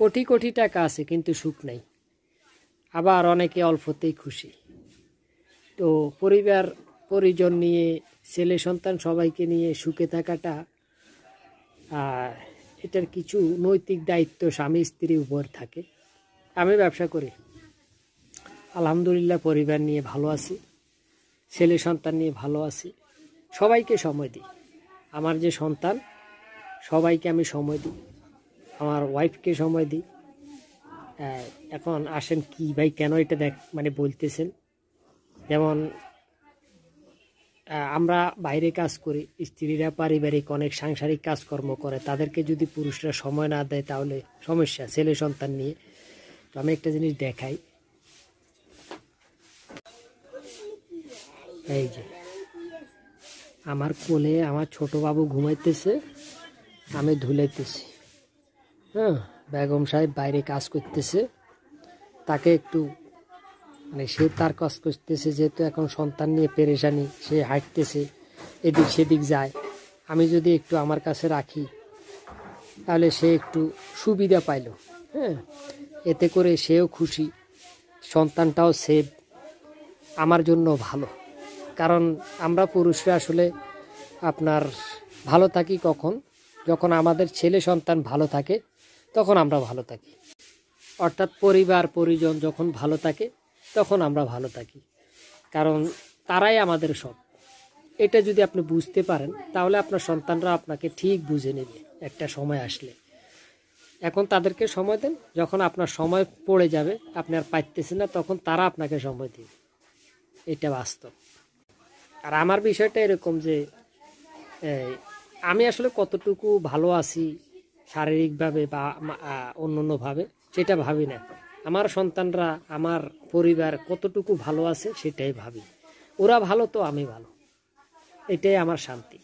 কোটি কোটি টাকা আছে কিন্তু সুখ নাই, আবার অনেকে অল্পতেই খুশি। তো পরিবার পরিজন নিয়ে ছেলে সন্তান সবাইকে নিয়ে সুখে থাকাটা এটার কিছু নৈতিক দায়িত্ব স্বামী স্ত্রীর উপর থাকে। আমি ব্যবসা করি, আলহামদুলিল্লাহ পরিবার নিয়ে ভালো আছি, ছেলে সন্তান নিয়ে ভালো আছি, সবাইকে সময় দিই। আমার যে সন্তান সবাইকে আমি সময় দিই, আমার ওয়াইফকে সময় দিই। এখন আসেন কি ভাই কেন এটা মানে বলতেছেন, যেমন আমরা বাইরে কাজ করি, স্ত্রীরা পারিবারিক অনেক সাংসারিক কাজকর্ম করে, তাদেরকে যদি পুরুষরা সময় না দেয় তাহলে সমস্যা ছেলে সন্তান নিয়ে। তো আমি একটা জিনিস দেখাই, এই যে আমার কোলে আমার ছোট বাবু ঘুমাইতেছে, আমি ধুলাইতেছি। হ্যাঁ, বেগম সাহেব বাইরে কাজ করতেছে, তাকে একটু মানে সে তার কাজ করতেছে, যেহেতু এখন সন্তান নিয়ে পেরেশানি, সে হাঁটতেছে, এদিক সেদিক যায়। আমি যদি একটু আমার কাছে রাখি তাহলে সে একটু সুবিধা পাইল। হ্যাঁ, এতে করে সেও খুশি, সন্তানটাও সেভ, আমার জন্য ভালো। কারণ আমরা পুরুষরা আসলে আপনার ভালো থাকি কখন, যখন আমাদের ছেলে সন্তান ভালো থাকে তখন আমরা ভালো থাকি। অর্থাৎ পরিবার পরিজন যখন ভালো থাকে তখন আমরা ভালো থাকি, কারণ তারাই আমাদের সব। এটা যদি আপনি বুঝতে পারেন তাহলে আপনার সন্তানরা আপনাকে ঠিক বুঝে নেবে একটা সময় আসলে। এখন তাদেরকে সময় দেন, যখন আপনার সময় পড়ে যাবে, আপনি আর পাইতেছেন না, তখন তারা আপনাকে সময় দিবে। এটা বাস্তব। আর আমার বিষয়টা এরকম যে আমি আসলে কতটুকু ভালো আছি শারীরিকভাবে বা অন্যান্যভাবে সেটা ভাবি না, আমার সন্তানরা আমার পরিবার কতটুকু ভালো আছে সেটাই ভাবি। ওরা ভালো তো আমি ভালো, এটাই আমার শান্তি।